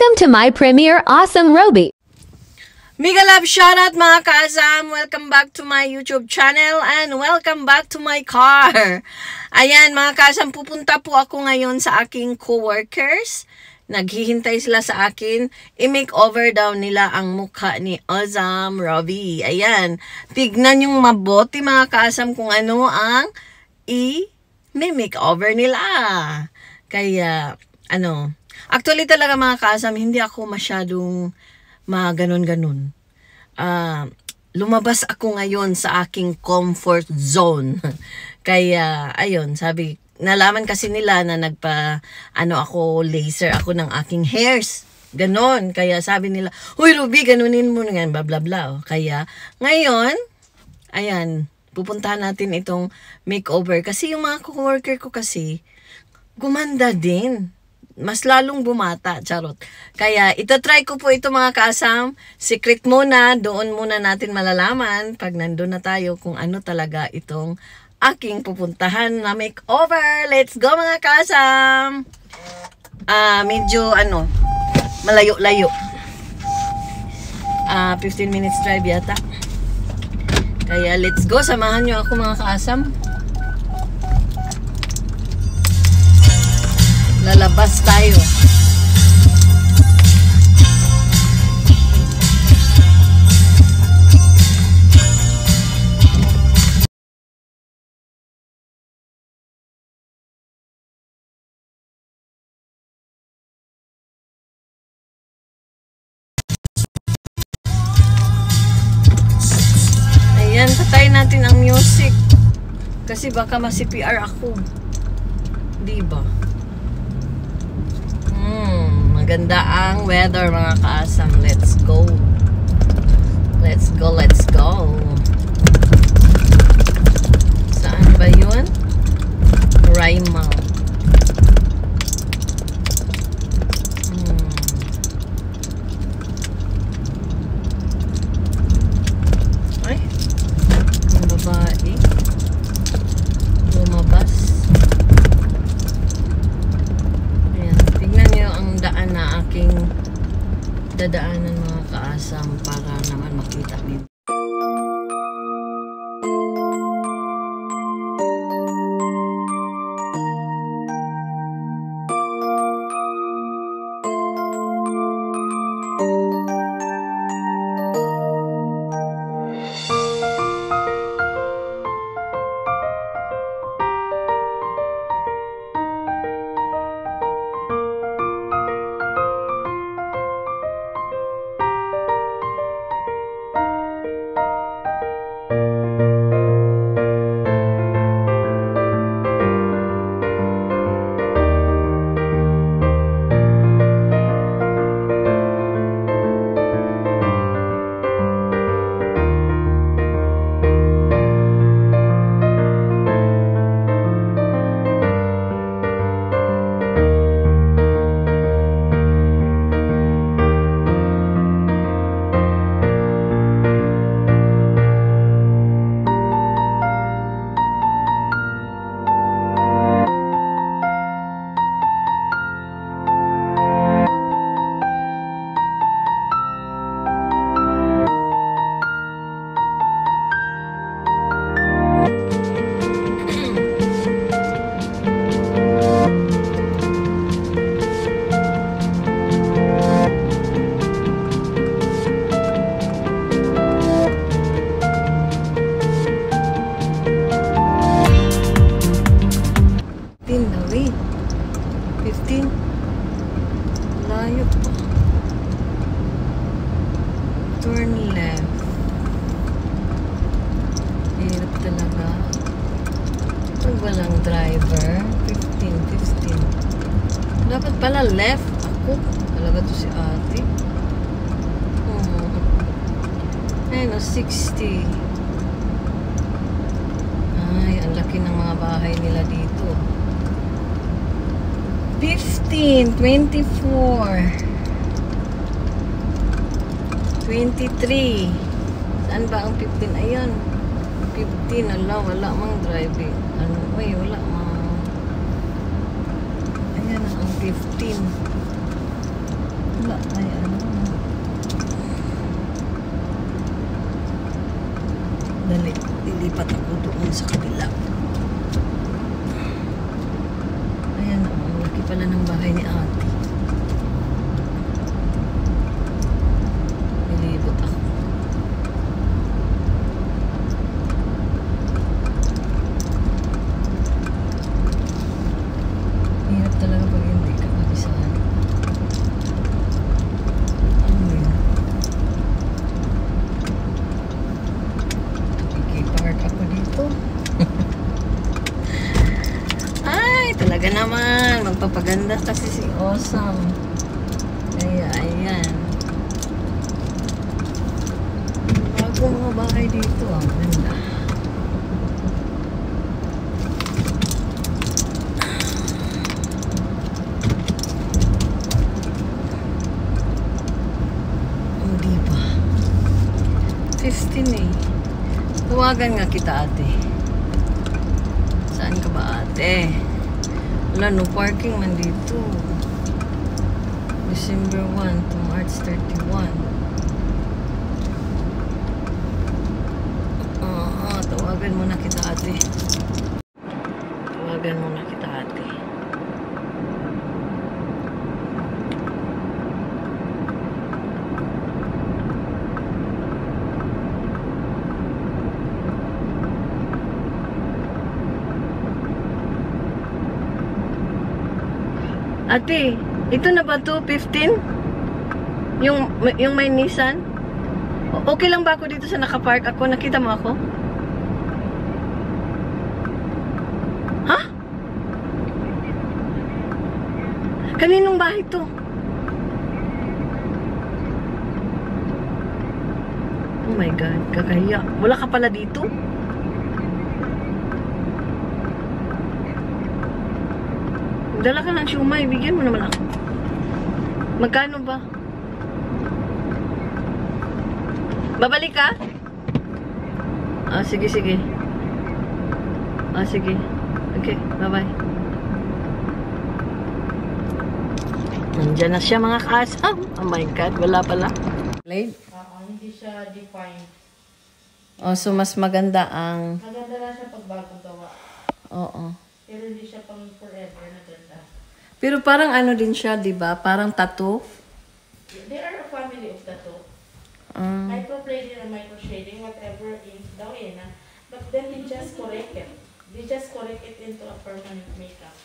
Welcome to my premiere Awesome Roby. Mega love shoutout mga kaasam! Welcome back to my YouTube channel and welcome back to my car. Ayan mga kaasam, pupunta po ako ngayon sa aking co-workers. Naghihintay sila sa akin. I-makeover daw nila ang mukha ni Awesome Roby. Ayan. Tignan yung mabuti mga kaasam kung ano ang i-makeover nila. Kaya, actually talaga mga kaasam, hindi ako masyadong ganon-ganon. Lumabas ako ngayon sa aking comfort zone. Kaya, ayun, nalaman kasi nila na laser ako ng aking hairs. Ganon. Kaya sabi nila, "Huy, Ruby, ganunin mo nga, bla bla bla." Kaya, ngayon, ayan, pupuntahan natin itong makeover. Kasi yung mga co-worker ko kasi, gumanda din. Mas lalong bumata, charot. Kaya, itatry ko po ito mga kaasam. Secret muna, doon muna natin malalaman pag nandun na tayo kung ano talaga itong aking pupuntahan na makeover. Let's go mga kaasam! Medyo, malayo-layo. 15 minutes drive yata. Kaya, let's go. Samahan nyo ako mga kaasam. Lalabas tayo. Ayan, patayin natin ang music. Kasi baka ma-CPR ako. Diba? Maganda ang weather mga kaasam. Let's go. Let's go, let's go. Saan ba yun? Raimau. Ay, ang babae lumabas. Na aking dadaanan mga kaasam para naman makita nito. Layo pa. Turn left. Hirap talaga. Pag walang driver, 15. Dapat pala left ako. Talaga to si ate. Ayun, 60. Ay, ang laki ng mga bahay nila dito. 15, 24, 23. Saan ba ang 15? Ayan. 15. Wala mang driving. Wala mang. Ayan ang 15. Wala pala ng bahay ni ate. Nilibot ako. Hirap talaga pag hindi ka kabisahan. Ano mo yun? Ikipark ako dito. Ay, talaga naman. Magpapaganda kasi si Awesome. Kaya, ayan. Bago mga bahay dito. Ang ganda. Hindi ba? 15 eh. Tawagan nga kita, ate. Saan ka ba, ate? Wala, no parking man dito. December 1 to March 31. Tawagan muna kita, ate. Tawagan muna kita, ate. Ate, ito na ba to 15? Yung may Nissan? Okay lang ba ako dito sa nakapark ako? Nakita mo ako? Ha? Kaninong bahay to? Oh my God, kakahiya. Wala ka pala dito? Dala ka ng siumay, bigyan mo naman ako. Magkano ba? Babalik ka? Sige, sige. Sige. Okay, bye-bye. Nandiyan na siya mga kasam. Oh my God, wala pala. Late? Hindi siya defined. So mas maganda ang... Maganda na siya pag bagong gawa. Oo. Pero hindi siya pang forever na ganda. Pero parang ano din siya, di ba? Parang tattoo. They are a family of tattoo. Microblading or microshading, whatever in daw yun. But then they just correct it. They just correct it into a permanent makeup.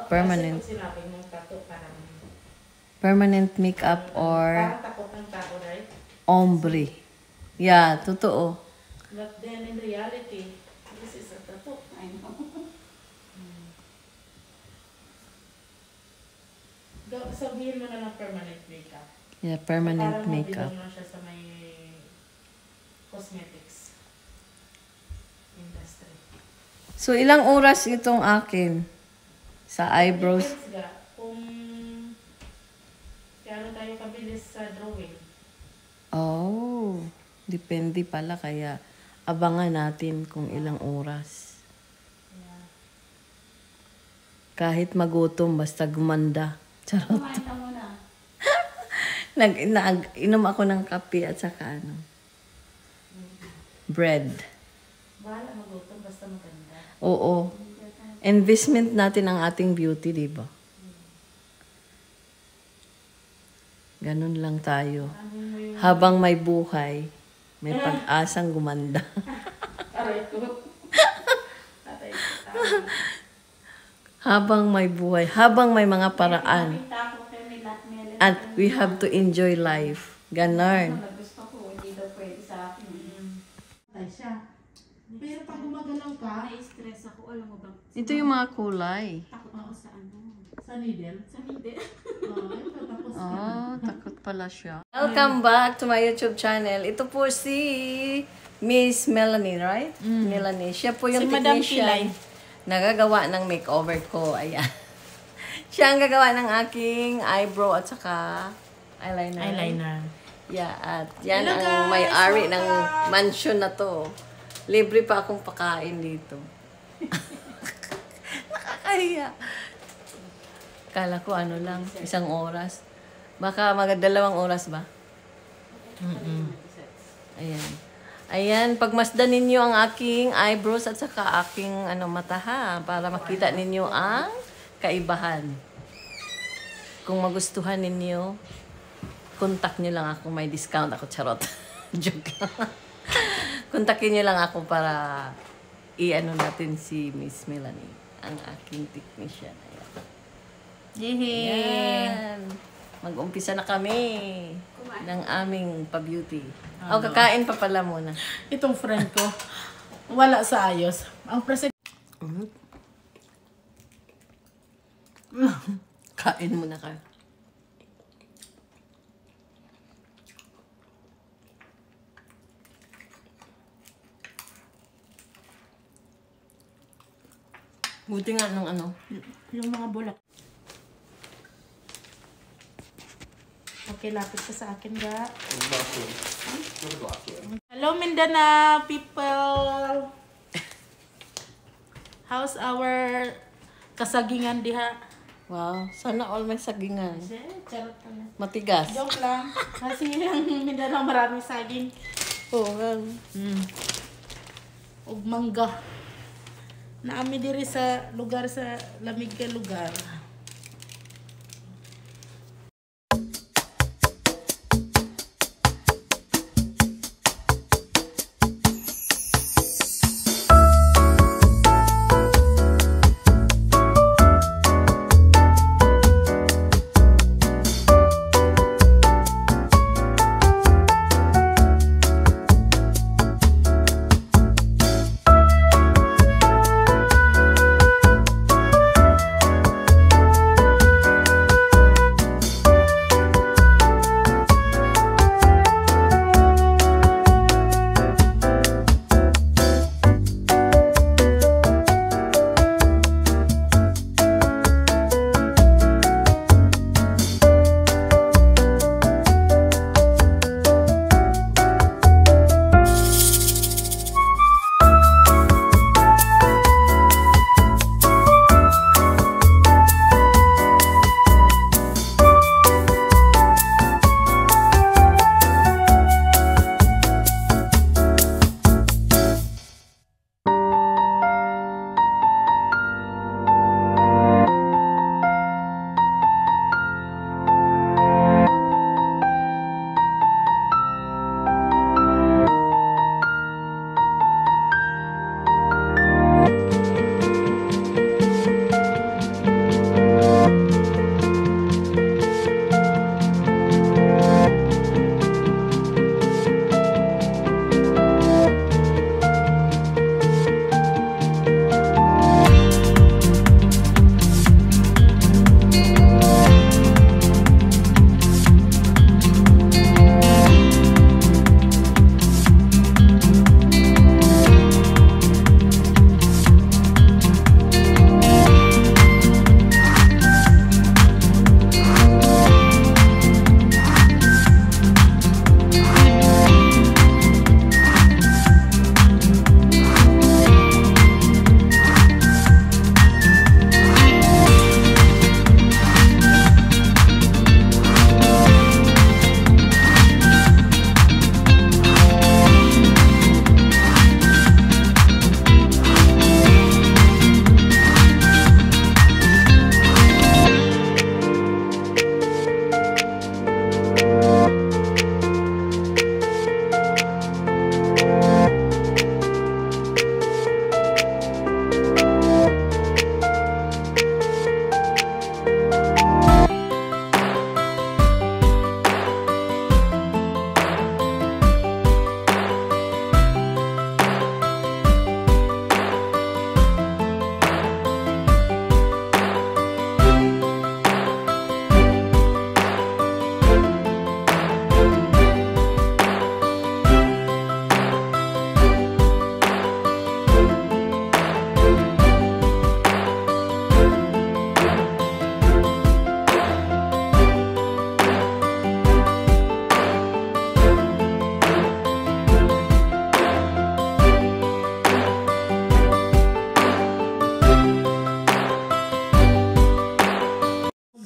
Permanent. Kasi pag sinabi mong tattoo, parang... Permanent makeup or Parang takot ng tao, right? ombre. Yeah, totoo. But then in reality, this is a tattoo. I know. Sabihin mo na ng permanent makeup. Yeah, permanent Parang makeup. mabilong na siya sa may cosmetics industry. So, ilang oras itong akin sa eyebrows? Depends ga kung kaya tayo kabilis sa drawing. Oh, depende pala. Kaya abangan natin kung ilang oras. Yeah. Kahit magutom, basta gumanda. Charot. Kumain ka muna. Inom ako ng kape at saka bread. Bahala magutom basta maganda. Oo. Investment natin ang ating beauty, di ba? Ganun lang tayo. Habang may buhay, may pag-asang gumanda. Aray ko. Aray ko. Habang may buhay, habang may mga paraan. At we have to enjoy life. Ganon. Gusto ko, hindi daw pwede sa akin. Tay siya. Pero pag gumagalaw ka, Na-stress ako, alam mo ba? Ito yung mga kulay. Takot ako sa ano. sa needle. Sa needle. Tapos Takot pala siya. Welcome back to my YouTube channel. Ito po si Miss Melanie, right? Melanie. Siya po yung Si Madam technician. Pilay. Nagagawa ng makeover ko. Ayan. Siya ang gagawa ng aking eyebrow at saka eyeliner. Eyeliner. Yeah, at yan Hello, ang guys! may-ari ng Welcome! mansion na to. Libre pa akong pakain dito. Nakakahiya. Kala ko ano lang, 1 oras. Baka mga 2 oras ba? Ayan. Ayan, pagmasdan ninyo ang aking eyebrows at saka aking mata ha, para makita ninyo ang kaibahan. kung magustuhan ninyo, contact nyo lang ako. May discount ako. Charot. Joke lang. Kontakin nyo lang ako para i-ano natin si Miss Melanie, ang aking technician. Ayan. Yan. Mag-umpisa na kami ng aming pa-beauty. O, kakain pa pala muna. Itong friend ko, wala sa ayos. Ang present... Kain muna ka. Buti nga nung ano. Yung mga bulak. Okay, lapit ka sa akin, ga. Hello, Mindanao people! How's our kasagingan diha? Wow, sana all may sagingan. Charot na. Matigas. Joke lang. Kasi yung Mindanao maraming saging. Oo nga. Ug mangga. Naami diri sa lugar sa lamig ka lugar.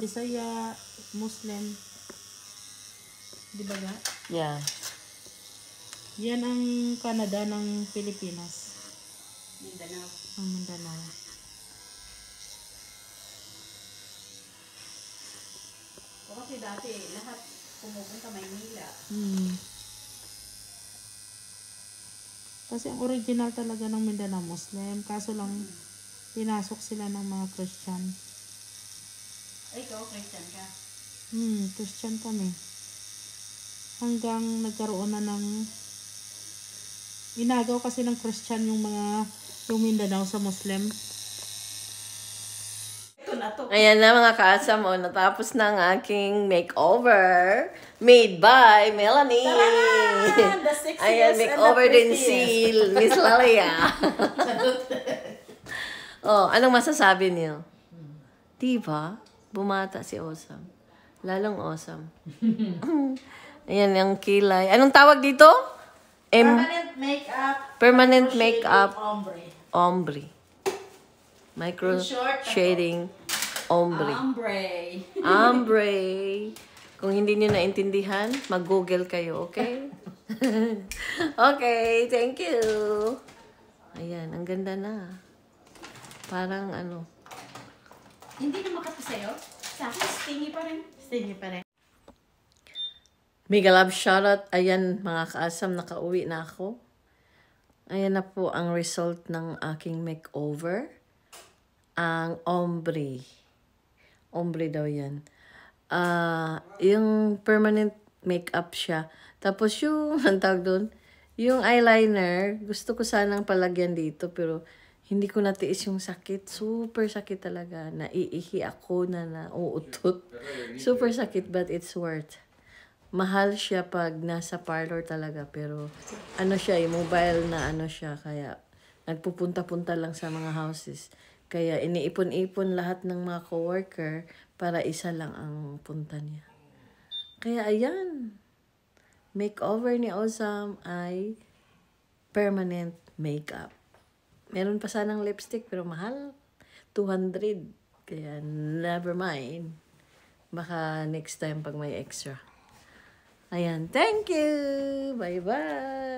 Bisaya, Muslim. Di ba ga? Yeah. Yan ang Canada ng Pilipinas. Mindanao. Ang Mindanao. O kasi dati, lahat pumupunta Maynila. Kasi ang original talaga ng Mindanao Muslim. Kaso lang, pinasok sila ng mga Christian. Ay, ikaw, Christian ka. Christian kami. Hanggang nagkaroon na ng inagaw kasi ng Christian yung Mindanao sa Muslim. Ito na to. Ayan na mga kaasam, natapos na ang aking makeover made by Melanie. Tara! The sexiest Ayan, and the makeover din si prettiest. Miss Lalia. Anong masasabi niyo? Diba? Bumata si Awesome. Lalong awesome. Ayan yung kilay. Anong tawag dito? Permanent makeup. Permanent micro makeup. shading Ombre. Ombre. Micro In short, shading ombre. Ombre. Kung hindi niyo naintindihan, mag-google kayo, okay? Okay, thank you. Ayan, ang ganda na. Parang ano. Hindi na makati sa'yo. Sa akin, stingy pa rin. Sige pa rin. Mega love shoutout. Ayan, mga kaasam, nakauwi na ako. Ayan na po ang result ng aking makeover. Ang ombre. Ombre daw yan. Yung permanent makeup siya. Tapos yung, ang tawag doon, yung eyeliner, gusto ko sanang palagyan dito, pero hindi ko natiis yung sakit. Super sakit talaga. Naiihi ako na nauutot. Super sakit, but it's worth. Mahal siya pag nasa parlor talaga, pero ano siya, yung mobile na ano siya, kaya nagpupunta-punta lang sa mga houses. Kaya iniipon-ipon lahat ng mga coworker para isa lang ang punta niya. Kaya ayan, makeover ni Awesome ay permanent makeup. Meron pa sanang lipstick pero mahal, 200. Kaya never mind. Baka next time pag may extra. Ayan, thank you! Bye-bye!